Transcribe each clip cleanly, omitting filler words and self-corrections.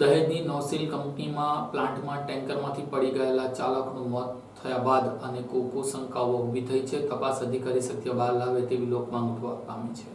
દહેજની નોસિલ કંપનીમાં પ્લાન્ટમાં ટેન્કરમાંથી પડી ગયેલા ચાલકનું મોત થયા બાદ અનેક શંકાઓ ઊભી થઈ છે. તપાસ અધિકારી સત્ય બહાર લાવે તેવી લોકમાંગ ઉઠવા પામી છે.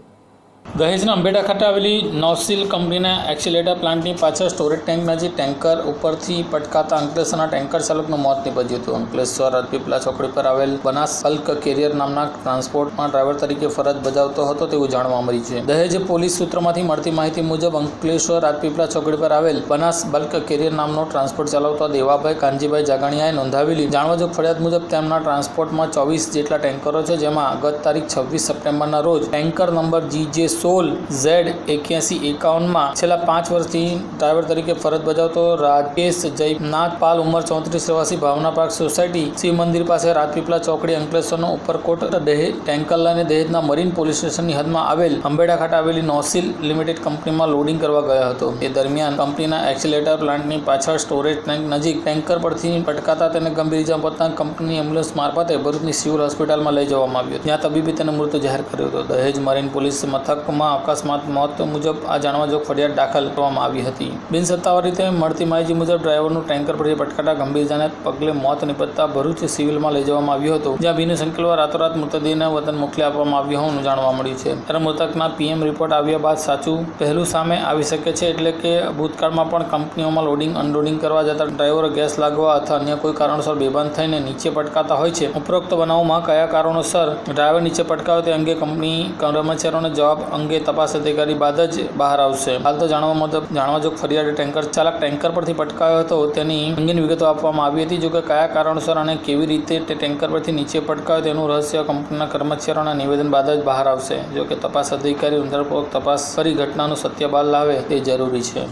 દહેજના અંબેડા ખાતે આવેલી નોસિલ કંપનીના એક્સિલેટર પ્લાન્ટની પાછળ સ્ટોરેજ ટેન્ક નજીક ટેન્કર ઉપરથી પટકાતા અંકલેશ્વરના ટેન્કર ચાલકનું મોત નીપજ્યું હતું. અંકલેશ્વર રાજપીપળા ચોકડી પર આવેલ બનાસ બલ્ક કેરિયર નામના ટ્રાન્સપોર્ટમાં ડ્રાઈવર તરીકે ફરજ બજાવતો હતો તેવું જાણવા મળ્યું છે. દહેજ પોલીસ સૂત્રોમાંથી મળતી માહિતી મુજબ અંકલેશ્વર રાજપીપળા ચોકડી પર આવેલ બનાસ બલ્ક કેરિયર નામનો ટ્રાન્સપોર્ટ ચલાવતા દેવાભાઈ કાનજીભાઈ જાગણીયાએ નોંધાવેલી જાણવાજોગ ફરિયાદ મુજબ તેમના ટ્રાન્સપોર્ટમાં 24 જેટલા ટેન્કરો છે, જેમાં ગત તારીખ 26 સપ્ટેમ્બરના રોજ ટેન્કર નંબર GJ16Z8151 માં છેલ્લા 5 વર્ષથી ડ્રાઈવર તરીકે ફરજ બજાવતો રાજકેશ જયનાથ પાલ ઉંમર 34 રહેવાસી ભાવના પાર્ક સોસાયટી શિવ મંદિર પાસે રાજપીપળા ચોકડી અંકલેશ્વરનો ઉપરકોટ ટેન્કર લઈને દહેજના મરીન પોલીસ સ્ટેશનની હદમાં આવેલ અંબેડા ખાતે આવેલી નોસિલ લિમિટેડ કંપનીમાં લોડિંગ કરવા ગયો હતો. એ દરમિયાન કંપનીના એક્સિલેટર પ્લાન્ટની પાછળ સ્ટોરેજ ટેન્ક નજીક ટેન્કર પરથી પટકાતા તેને ગંભીર ઇજા પહોંચતા કંપની એમ્બ્યુલન્સ મારફતે ભરૂચની સિવિલ હોસ્પિટલમાં લઈ જવામાં આવ્યો, જ્યાં તબીબે તેને મૃત જાહેર કર્યો હતો. દહેજ મરીન પોલીસ મથકમાં અકસ્માત મોત મુજબ આ જાણવાજોગ ફરિયાદ દાખલ કરવામાં આવી હતી. બિનસત્તાવાર રીતે મળતી માહિતી મુજબ ડ્રાઈવરનું ટેન્કર પરથી પટકાતા ગંભીર ઇજાને પગલે મોત નીપજતા ભરૂચ સિવિલમાં લઈ જવામાં આવ્યો હતો, જ્યાં ભીનું સંકેલવા રાતોરાત મૃતદેહને વતન મોકલી આપવામાં આવ્યો હોવાનું જાણવા મળ્યું છે. ત્યારે મૃતકના PM રિપોર્ટ આવ્યા બાદ સાચું પહેલું સામે આવી શકે છે, એટલે કે ભૂતકાળમાં પણ કંપનીઓમાં લોડિંગ અનલોડિંગ કરવા જતા ડ્રાઈવરો ગેસ લાગવા અથવા અન્ય કોઈ કારણોસર બેભાન થઈને નીચે પટકાતા હોય છે. ઉપરોક્ત બનાવમાં કયા કારણોસર ડ્રાઈવર નીચે પટકાવે તે અંગે કંપની કર્મચારીઓને જવાબ અંગે તપાસ અધિકારી બાદ જ બહાર આવશે. હાલ તો જાણવાજોગ ફરિયાદ ટેન્કર ચાલક ટેન્કર પરથી પટકાયો હતો તેની અંગેની વિગતો આપવામાં આવી હતી. જોકે કયા કારણોસર અને કેવી રીતે તે ટેન્કર પરથી નીચે પટકાયો તેનું રહસ્ય કંપનીના કર્મચારીઓના નિવેદન બાદ જ બહાર આવશે. જોકે તપાસ અધિકારી ઊંડાણપૂર્વક તપાસ કરી ઘટનાનું સત્ય બહાર લાવે તે જરૂરી છે.